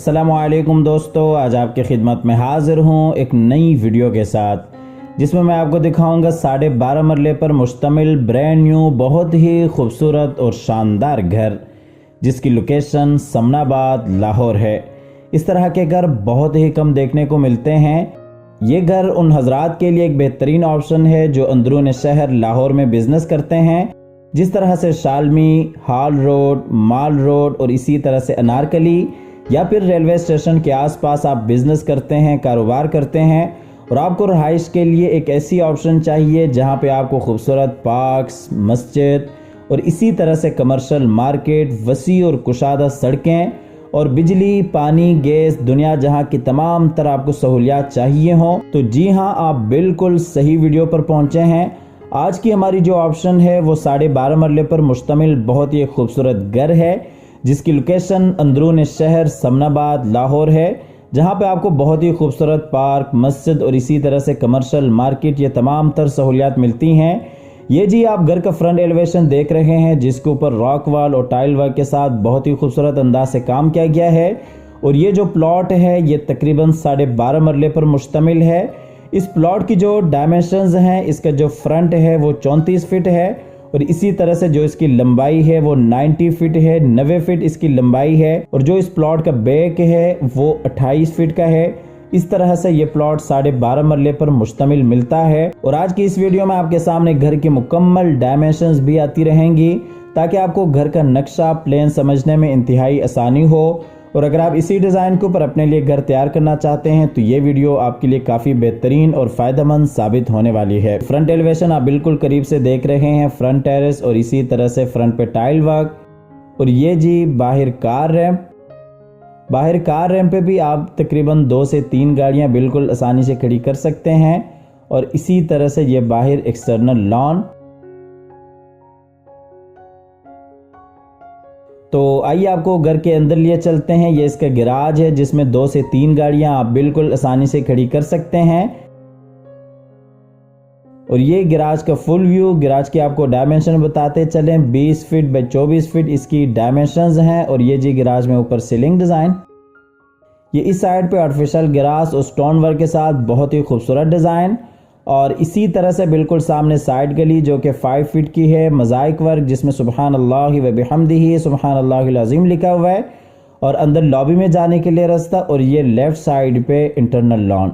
अस्सलामुअलैकुम दोस्तों, आज आपकी खिदमत में हाजिर हूँ एक नई वीडियो के साथ जिसमें मैं आपको दिखाऊंगा 12.5 मरले पर मुश्तमिल ब्रांड न्यू बहुत ही खूबसूरत और शानदार घर जिसकी लोकेशन समनाबाद लाहौर है। इस तरह के घर बहुत ही कम देखने को मिलते हैं। ये घर उन हजरात के लिए एक बेहतरीन ऑप्शन है जो अंदरून शहर लाहौर में बिजनेस करते हैं। जिस तरह से शालमी, हाल रोड, माल रोड और इसी तरह से अनारकली या फिर रेलवे स्टेशन के आसपास आप बिजनेस करते हैं, कारोबार करते हैं और आपको रहाइश के लिए एक ऐसी ऑप्शन चाहिए जहां पे आपको खूबसूरत पार्क्स, मस्जिद और इसी तरह से कमर्शियल मार्केट, वसी और कुशादा सड़कें और बिजली, पानी, गैस, दुनिया जहां की तमाम तरह आपको सहूलियात चाहिए हों, तो जी हाँ, आप बिल्कुल सही वीडियो पर पहुंचे हैं। आज की हमारी जो ऑप्शन है वो 12.5 मरले पर मुश्तमिल बहुत ही खूबसूरत घर है जिसकी लोकेशन अंदरून शहर समनाबाद लाहौर है, जहां पे आपको बहुत ही खूबसूरत पार्क, मस्जिद और इसी तरह से कमर्शियल मार्केट, ये तमाम तर सहूलियात मिलती हैं। ये जी आप घर का फ्रंट एलिवेशन देख रहे हैं जिसके ऊपर रॉक वॉल और टाइल वर्क के साथ बहुत ही खूबसूरत अंदाज से काम किया गया है। और ये जो प्लॉट है ये तकरीबन 12.5 मरले पर मुश्तमिल है। इस प्लॉट की जो डायमेंशंस हैं, इसका जो फ्रंट है वो 34 फीट है और इसी तरह से जो इसकी लंबाई है वो 90 फीट है, 90 फीट इसकी लंबाई है। और जो इस प्लॉट का बैक है वो 28 फीट का है। इस तरह से ये प्लॉट 12.5 मरले पर मुश्तमिल मिलता है। और आज की इस वीडियो में आपके सामने घर की मुकम्मल डायमेंशंस भी आती रहेंगी ताकि आपको घर का नक्शा प्लान समझने में इंतहाई आसानी हो। और अगर आप इसी डिज़ाइन के ऊपर अपने लिए घर तैयार करना चाहते हैं तो ये वीडियो आपके लिए काफ़ी बेहतरीन और फ़ायदेमंद साबित होने वाली है। फ्रंट एलिवेशन आप बिल्कुल करीब से देख रहे हैं, फ्रंट टेरेस और इसी तरह से फ्रंट पे टाइल वर्क। और ये जी बाहर कार रैंप, बाहर कार रैंप पे भी आप तकरीबन 2 से 3 गाड़ियाँ बिल्कुल आसानी से खड़ी कर सकते हैं। और इसी तरह से ये बाहर एक्सटर्नल लॉन। तो आइए आपको घर के अंदर लिए चलते हैं। ये इसका गैराज है जिसमें 2 से 3 गाड़ियां आप बिल्कुल आसानी से खड़ी कर सकते हैं। और ये गैराज का फुल व्यू, गैराज की आपको डायमेंशन बताते चलें। 20 फीट बाय 24 फीट इसकी डायमेंशंस हैं। और ये जी गैराज में ऊपर सीलिंग डिज़ाइन, ये इस साइड पे आर्टिफिशियल ग्रास और स्टोन वर्क के साथ बहुत ही खूबसूरत डिज़ाइन। और इसी तरह से बिल्कुल सामने साइड गली जो कि 5 फीट की है, मोज़ाइक वर्क जिसमें सुबहान अल्लाह व बिहम्दिही सुबहान अल्लाहिल अज़ीम लिखा हुआ है। और अंदर लॉबी में जाने के लिए रास्ता और ये लेफ्ट साइड पे इंटरनल लॉन।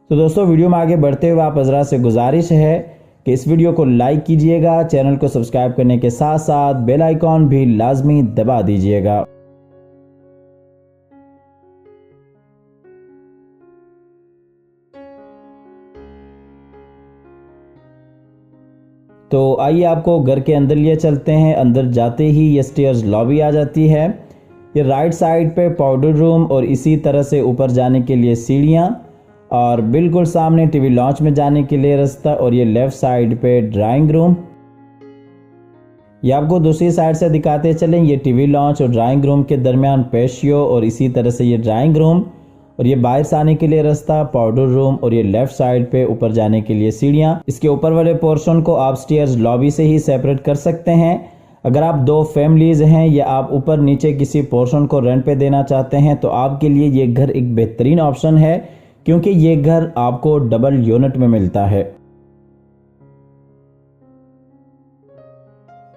तो दोस्तों वीडियो में आगे बढ़ते हुए आप हज़रात से गुजारिश है कि इस वीडियो को लाइक कीजिएगा, चैनल को सब्सक्राइब करने के साथ साथ बेल आइकॉन भी लाजमी दबा दीजिएगा। तो आइए आपको घर के अंदर लिए चलते हैं। अंदर जाते ही ये स्टेयर्स लॉबी आ जाती है। ये राइट साइड पे पाउडर रूम और इसी तरह से ऊपर जाने के लिए सीढ़ियाँ और बिल्कुल सामने टीवी लॉन्च में जाने के लिए रास्ता। और ये लेफ्ट साइड पे ड्राइंग रूम। ये आपको दूसरी साइड से दिखाते चलें। ये टीवी लॉन्च और ड्राइंग रूम के दरमियान पेशियो और इसी तरह से ये ड्राइंग रूम और ये बाहर से आने के लिए रास्ता, पाउडर रूम और ये लेफ्ट साइड पे ऊपर जाने के लिए सीढ़ियाँ। इसके ऊपर वाले पोर्शन को आप स्टेयर्स लॉबी से ही सेपरेट कर सकते हैं। अगर आप 2 फैमिलीज हैं या आप ऊपर नीचे किसी पोर्शन को रेंट पे देना चाहते हैं तो आपके लिए ये घर एक बेहतरीन ऑप्शन है क्योंकि ये घर आपको डबल यूनिट में मिलता है।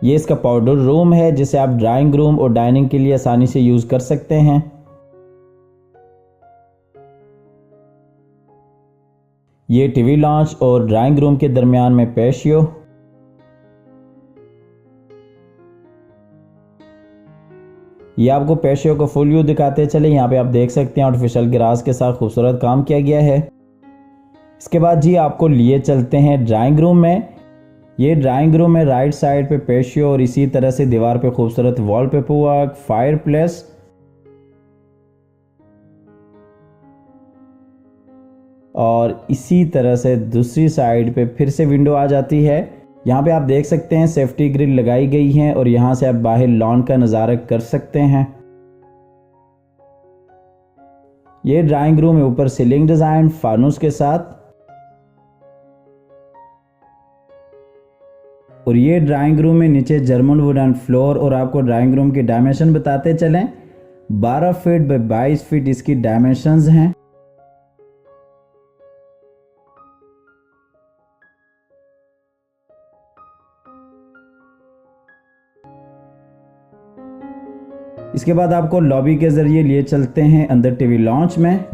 ये इसका पाउडर रूम है जिसे आप ड्राइंग रूम और डाइनिंग के लिए आसानी से यूज कर सकते हैं। ये टीवी लॉन्च और ड्राइंग रूम के दरमियान में पेशियो। ये आपको पेशियो को फुल व्यू दिखाते चले। यहाँ पे आप देख सकते हैं आर्टिफिशियल ग्रास के साथ खूबसूरत काम किया गया है। इसके बाद जी आपको लिए चलते हैं ड्राइंग रूम में। ये ड्राइंग रूम में राइट साइड पे पेशियो और इसी तरह से दीवार पे खूबसूरत वॉलपेपर वर्क, फायर प्लेस और इसी तरह से दूसरी साइड पे फिर से विंडो आ जाती है। यहाँ पे आप देख सकते हैं सेफ्टी ग्रिल लगाई गई है और यहाँ से आप बाहर लॉन का नज़ारा कर सकते हैं। ये ड्राइंग रूम में ऊपर सीलिंग डिज़ाइन फानुस के साथ। और ये ड्राइंग रूम में नीचे जर्मन वुडन फ्लोर। और आपको ड्राइंग रूम की डायमेंशन बताते चलें। 12 फीट बाय 22 फीट इसकी डायमेंशंस हैं। इसके बाद आपको लॉबी के जरिए लिए चलते हैं अंदर टीवी लॉन्च में।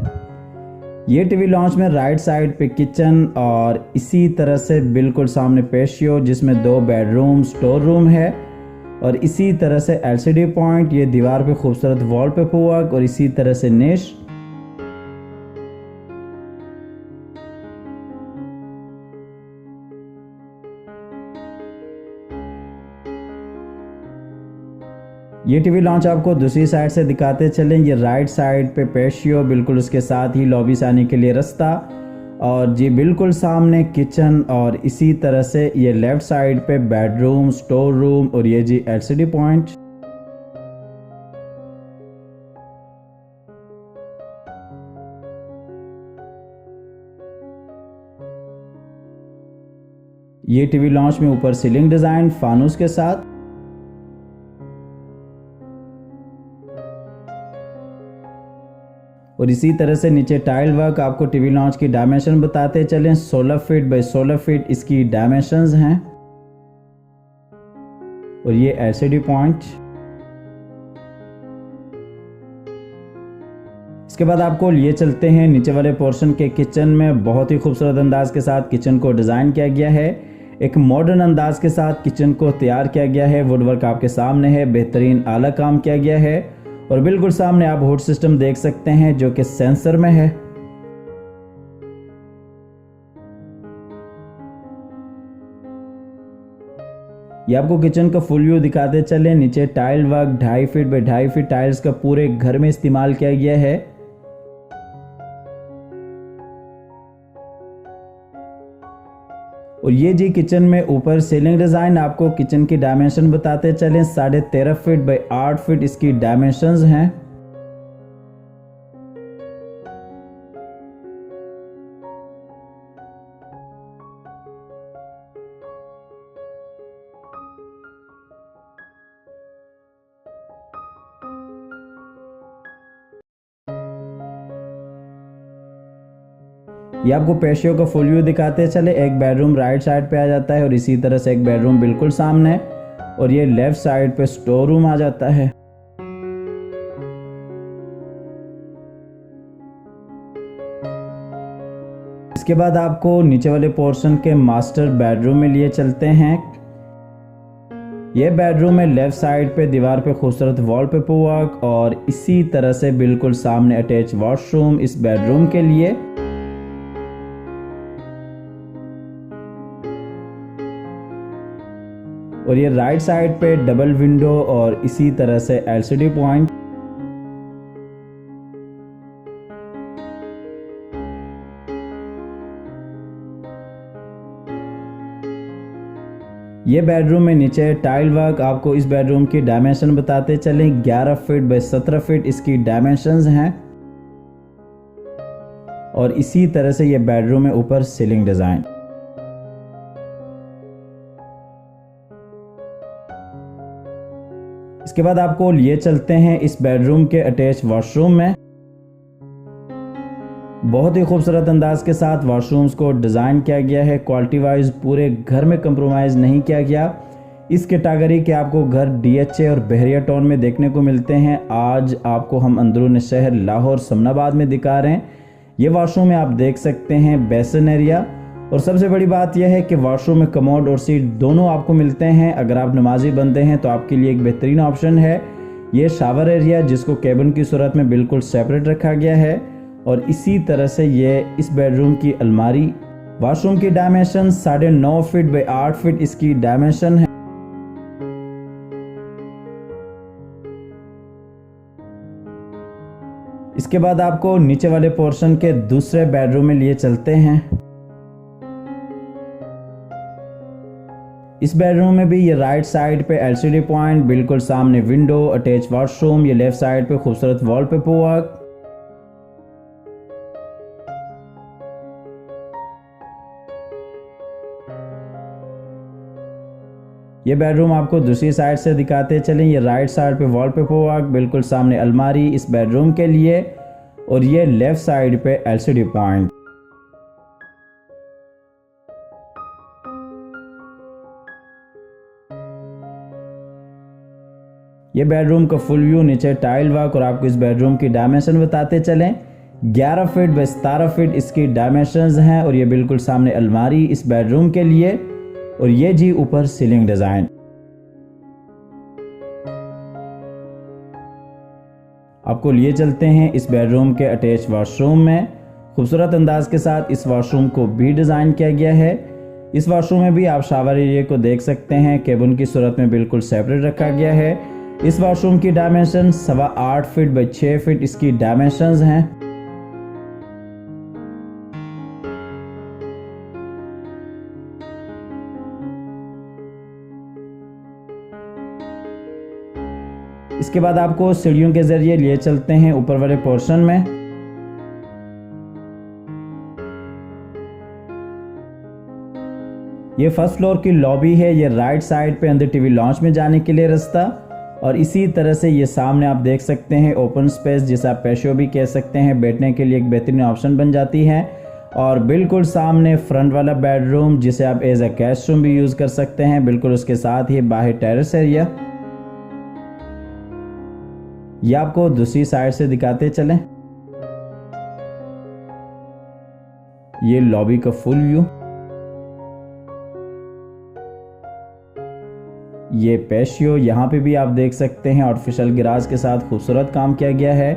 ये टीवी लॉन्च में राइट साइड पे किचन और इसी तरह से बिल्कुल सामने पेशियो जिसमें 2 बेडरूम स्टोर रूम है और इसी तरह से एलसीडी पॉइंट, ये दीवार पे खूबसूरत वॉलपेपर वर्क और इसी तरह से निश। ये टीवी लॉन्च आपको दूसरी साइड से दिखाते चलें। ये राइट साइड पे पेशियो, बिल्कुल उसके साथ ही लॉबी से आने के लिए रास्ता और जी बिल्कुल सामने किचन और इसी तरह से ये लेफ्ट साइड पे बेडरूम स्टोर रूम और ये जी एलसीडी पॉइंट। ये टीवी लॉन्च में ऊपर सीलिंग डिजाइन फानूस के साथ। और इसी तरह से नीचे टाइल वर्क। आपको टीवी लॉन्च की डायमेंशन बताते चलें। 16 फीट बाय 16 फीट इसकी डायमेंशंस हैं और ये एलसीडी पॉइंट। इसके बाद आपको लिए चलते हैं नीचे वाले पोर्शन के किचन में। बहुत ही खूबसूरत अंदाज के साथ किचन को डिजाइन किया गया है। एक मॉडर्न अंदाज के साथ किचन को तैयार किया गया है। वुडवर्क आपके सामने है, बेहतरीन आला काम किया गया है और बिल्कुल सामने आप हुड सिस्टम देख सकते हैं जो कि सेंसर में है। ये आपको किचन का फुल व्यू दिखाते चले। नीचे tile work 2.5 feet by 2.5 feet tiles का पूरे घर में इस्तेमाल किया गया है। और ये जी किचन में ऊपर सीलिंग डिजाइन। आपको किचन की डायमेंशन बताते चलें। 13.5 फीट बाय 8 फीट इसकी डायमेंशंस हैं। ये आपको पेशियो का फुल व्यू दिखाते चले। एक बेडरूम राइट साइड पे आ जाता है और इसी तरह से एक बेडरूम बिल्कुल सामने और ये लेफ्ट साइड पे स्टोर रूम आ जाता है। इसके बाद आपको नीचे वाले पोर्शन के मास्टर बेडरूम में लिए चलते हैं। ये बेडरूम में लेफ्ट साइड पे दीवार पे खूबसूरत वॉलपेपर वर्क और इसी तरह से बिल्कुल सामने अटैच वॉशरूम इस बेडरूम के लिए। और ये राइट साइड पे डबल विंडो और इसी तरह से एलसीडी पॉइंट। ये बेडरूम में नीचे टाइल वर्क। आपको इस बेडरूम की डायमेंशन बताते चलें। 11 फीट बाय 17 फीट इसकी डायमेंशंस हैं और इसी तरह से ये बेडरूम में ऊपर सीलिंग डिजाइन। इसके बाद आपको लिए चलते हैं इस बेडरूम के अटैच वॉशरूम में। बहुत ही खूबसूरत अंदाज के साथ वॉशरूम्स को डिज़ाइन किया गया है। क्वालिटी वाइज पूरे घर में कंप्रोमाइज़ नहीं किया गया। इस कैटेगरी के आपको घर डीएचए और बहरिया टाउन में देखने को मिलते हैं। आज आपको हम अंदरून शहर लाहौर समनाबाद में दिखा रहे हैं। ये वॉशरूम में आप देख सकते हैं बेसन एरिया और सबसे बड़ी बात यह है कि वॉशरूम में कमोड और सीट दोनों आपको मिलते हैं। अगर आप नमाजी बंदे हैं तो आपके लिए एक बेहतरीन ऑप्शन है ये शावर एरिया, जिसको केबिन की सूरत में बिल्कुल सेपरेट रखा गया है। और इसी तरह से ये इस बेडरूम की अलमारी। वॉशरूम की डायमेंशन 9.5 फीट बाय 8 फीट इसकी डायमेंशन है। इसके बाद आपको नीचे वाले पोर्शन के दूसरे बेडरूम में लिए चलते हैं। इस बेडरूम में भी ये राइट साइड पे एलसीडी पॉइंट, बिल्कुल सामने विंडो, अटैच वॉशरूम, ये लेफ्ट साइड पे खूबसूरत वॉलपेपर वर्क। ये बेडरूम आपको दूसरी साइड से दिखाते चलें। ये राइट साइड पे वॉलपेपर वर्क, बिल्कुल सामने अलमारी इस बेडरूम के लिए, और ये लेफ्ट साइड पे एलसीडी पॉइंट। ये बेडरूम का फुल व्यू, नीचे टाइल वर्क, और आपको इस बेडरूम की डायमेंशन बताते चलें। 11 फीट बाय 17 फीट इसकी डायमेंशंस हैं, और ये बिल्कुल सामने अलमारी इस बेडरूम के लिए, और ये जी ऊपर सीलिंग डिजाइन। आपको लिए चलते हैं इस बेडरूम के अटैच वॉशरूम में। खूबसूरत अंदाज के साथ इस वॉशरूम को भी डिजाइन किया गया है। इस वॉशरूम में भी आप शावर एरिया को देख सकते हैं, केबिन की सूरत में बिल्कुल सेपरेट रखा गया है। इस वॉशरूम की डायमेंशन 8.25 फीट बाय 6 फीट इसकी डायमेंशंस हैं। इसके बाद आपको सीढ़ियों के जरिए लिए चलते हैं ऊपर वाले पोर्शन में। ये फर्स्ट फ्लोर की लॉबी है। ये राइट साइड पे अंदर टीवी लॉन्च में जाने के लिए रास्ता, और इसी तरह से ये सामने आप देख सकते हैं ओपन स्पेस, जिसे आप पैशो भी कह सकते हैं, बैठने के लिए एक बेहतरीन ऑप्शन बन जाती है। और बिल्कुल सामने फ्रंट वाला बेडरूम, जिसे आप एज अ गेस्ट रूम भी यूज कर सकते हैं। बिल्कुल उसके साथ ही बाहर टेरेस एरिया। ये आपको दूसरी साइड से दिखाते चलें। ये लॉबी का फुल व्यू, ये पैशियो, यहाँ पे भी आप देख सकते हैं आर्टिफिशियल गिराज के साथ खूबसूरत काम किया गया है।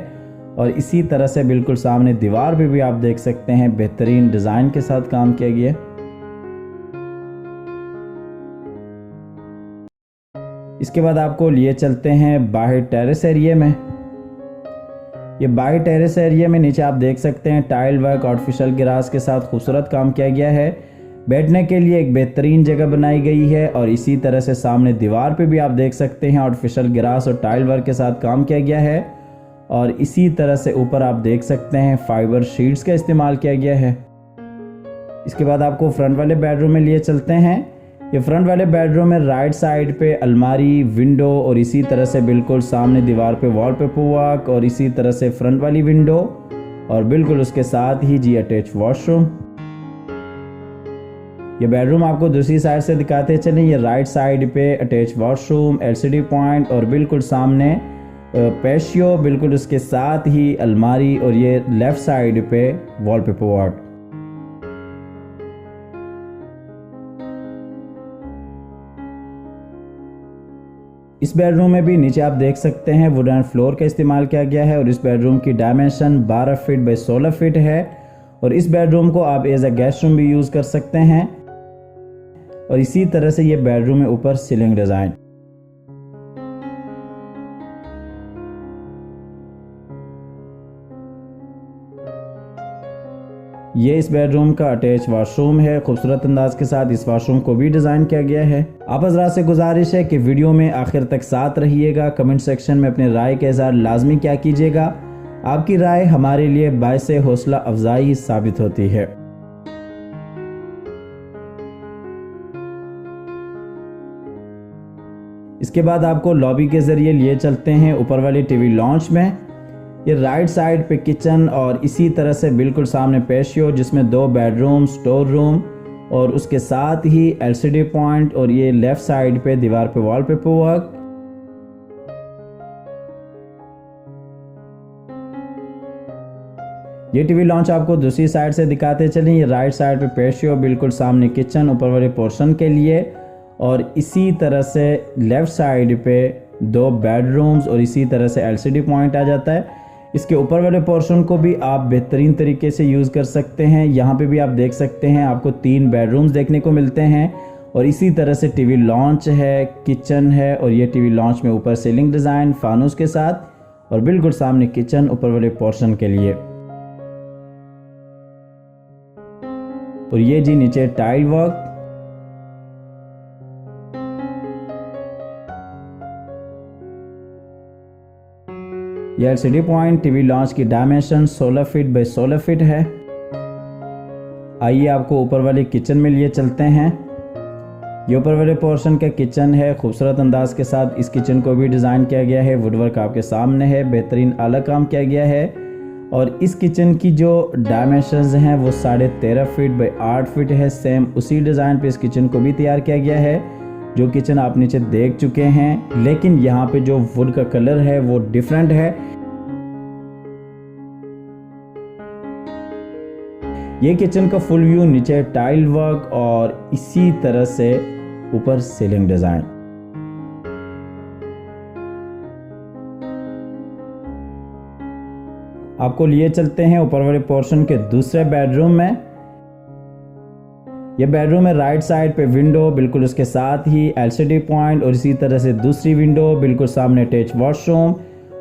और इसी तरह से बिल्कुल सामने दीवार पे भी आप देख सकते हैं बेहतरीन डिजाइन के साथ काम किया गया। इसके बाद आपको लिए चलते हैं बाहर टेरेस एरिया में। ये बाहर टेरेस एरिया में नीचे आप देख सकते हैं टाइल वर्क आर्टिफिशियल गिराज के साथ खूबसूरत काम किया गया है। बैठने के लिए एक बेहतरीन जगह बनाई गई है, और इसी तरह से सामने दीवार पे भी आप देख सकते हैं आर्टिफिशियल गिरास और टाइल वर्क के साथ काम किया गया है। और इसी तरह से ऊपर आप देख सकते हैं फाइबर शीट्स का इस्तेमाल किया गया है। इसके बाद आपको फ्रंट वाले बेडरूम में लिए चलते हैं। ये फ्रंट वाले बेडरूम में राइट साइड पे अलमारी, विंडो, और इसी तरह से बिल्कुल सामने दीवार पे वॉलपेपर वर्क, और इसी तरह से फ्रंट वाली विंडो, और बिल्कुल उसके साथ ही जी अटैच वॉशरूम। ये बेडरूम आपको दूसरी साइड से दिखाते चलें। ये राइट साइड पे अटैच वॉशरूम, एलसीडी पॉइंट, और बिल्कुल सामने पैशियो, बिल्कुल उसके साथ ही अलमारी, और ये लेफ्ट साइड पे वॉलपेपर वर्क। इस बेडरूम में भी नीचे आप देख सकते हैं वुडन फ्लोर का इस्तेमाल किया गया है, और इस बेडरूम की डायमेंशन 12 फीट बाय 16 फीट है। और इस बेडरूम को आप एज अ गेस्ट रूम भी यूज कर सकते हैं। और इसी तरह से ये बेडरूम में ऊपर सीलिंग डिजाइन। ये इस बेडरूम का अटैच वॉशरूम है। खूबसूरत अंदाज के साथ इस वॉशरूम को भी डिजाइन किया गया है। आप हज़रात से गुजारिश है कि वीडियो में आखिर तक साथ रहिएगा। कमेंट सेक्शन में अपने राय का इज़हार लाजमी क्या कीजिएगा। आपकी राय हमारे लिए बायसे हौसला अफजाई साबित होती है। इसके बाद आपको लॉबी के जरिए लिए चलते हैं ऊपर वाली टीवी लॉन्च में। ये राइट साइड पे किचन, और इसी तरह से बिल्कुल सामने पैशियो, जिसमें 2 बेडरूम, स्टोर रूम, और उसके साथ ही एलसीडी पॉइंट, और ये लेफ्ट साइड पे दीवार पे वॉलपेपर वर्क। ये टीवी लॉन्च आपको दूसरी साइड से दिखाते चलें। ये राइट साइड पे पैशियो, बिल्कुल सामने किचन ऊपर वाले पोर्शन के लिए, और इसी तरह से लेफ्ट साइड पे 2 बेडरूम्स, और इसी तरह से एलसीडी पॉइंट आ जाता है। इसके ऊपर वाले पोर्शन को भी आप बेहतरीन तरीके से यूज़ कर सकते हैं। यहाँ पे भी आप देख सकते हैं आपको 3 बेडरूम्स देखने को मिलते हैं, और इसी तरह से टीवी लॉन्च है, किचन है, और ये टीवी लॉन्च में ऊपर सीलिंग डिज़ाइन फानूस के साथ, और बिल्कुल सामने किचन ऊपर वाले पोर्शन के लिए। और ये जी नीचे टाइल वर्क। ये एलसीडी पॉइंट टीवी लॉन्च की डायमेंशन 16 फीट बाय 16 फीट है। आइए आपको ऊपर वाली किचन में लिए चलते हैं। ये ऊपर वाले पोर्शन का किचन है। खूबसूरत अंदाज के साथ इस किचन को भी डिज़ाइन किया गया है। वुडवर्क आपके सामने है, बेहतरीन आला काम किया गया है। और इस किचन की जो डायमेंशंस हैं वो 13.5 फीट बाई 8 फीट है। सेम उसी डिज़ाइन पे इस किचन को भी तैयार किया गया है जो किचन आप नीचे देख चुके हैं, लेकिन यहाँ पे जो वुड का कलर है वो डिफरेंट है। ये किचन का फुल व्यू, नीचे टाइल वर्क और इसी तरह से ऊपर सीलिंग डिजाइन। आपको लिए चलते हैं ऊपर वाले पोर्शन के दूसरे बेडरूम में। यह बेडरूम है, राइट साइड पे विंडो, बिल्कुल उसके साथ ही एलसीडी पॉइंट और इसी तरह से दूसरी विंडो, बिल्कुल सामने अटैच वॉशरूम।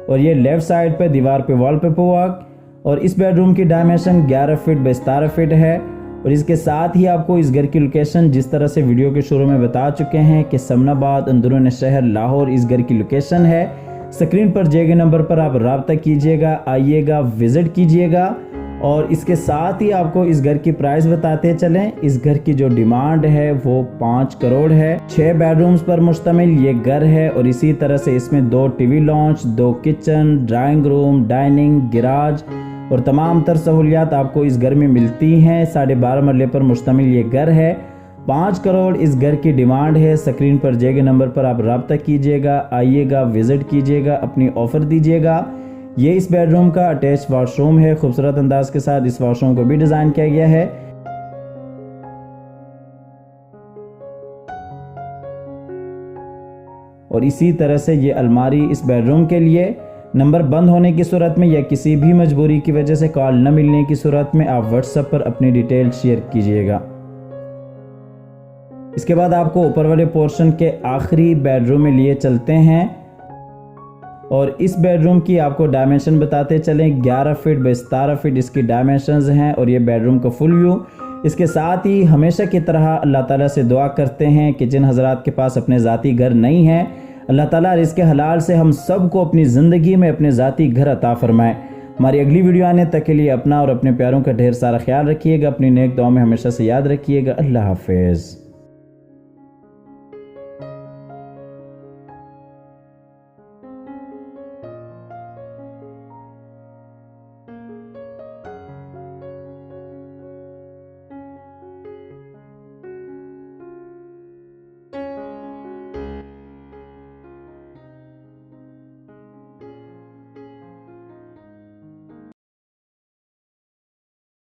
और ये लेफ्ट साइड पे दीवार पे वॉलपेपर वर्क। और इस बेडरूम की डायमेंशन 11 फीट बाई 17 फीट है। और इसके साथ ही आपको इस घर की लोकेशन, जिस तरह से वीडियो के शुरू में बता चुके हैं कि समनाबाद अंदरून शहर लाहौर इस घर की लोकेशन है। स्क्रीन पर दिए गए नंबर पर आप राब्ता कीजिएगा, आइएगा, विजिट कीजिएगा। और इसके साथ ही आपको इस घर की प्राइस बताते चलें। इस घर की जो डिमांड है वो 5 करोड़ है। 6 बेडरूम्स पर मुश्तमिल ये घर है। और इसी तरह से इसमें 2 TV launch, 2 kitchen, drawing room, dining, garage और तमाम तर सहूलियात आपको इस घर में मिलती हैं। 12.5 मरले पर मुश्तमिल ये घर है। 5 करोड़ इस घर की डिमांड है। स्क्रीन पर दिए गए नंबर पर आप राब्ता कीजिएगा, आइएगा, विजिट कीजिएगा, अपनी ऑफर दीजिएगा। ये इस बेडरूम का अटैच वॉशरूम है। खूबसूरत अंदाज के साथ इस वॉशरूम को भी डिजाइन किया गया है। और इसी तरह से ये अलमारी इस बेडरूम के लिए। नंबर बंद होने की सूरत में या किसी भी मजबूरी की वजह से कॉल न मिलने की सूरत में आप व्हाट्सएप पर अपनी डिटेल शेयर कीजिएगा। इसके बाद आपको ऊपर वाले पोर्शन के आखिरी बेडरूम में लिए चलते हैं। और इस बेडरूम की आपको डायमेंशन बताते चलें। 11 फीट बाई 17 फीट इसकी डायमेंशंस हैं। और ये बेडरूम का फुल व्यू। इसके साथ ही हमेशा की तरह अल्लाह ताला से दुआ करते हैं कि जिन हजरात के पास अपने ज़ाती घर नहीं है, अल्लाह ताला रिज़्क़ हलाल से हम सबको अपनी ज़िंदगी में अपने ज़ाती घर अता फरमाए। हमारी अगली वीडियो आने तक के लिए अपना और अपने प्यारों का ढेर सारा ख्याल रखिएगा। अपनी नेक दुआ में हमेशा से याद रखिएगा। अल्लाह हाफिज़।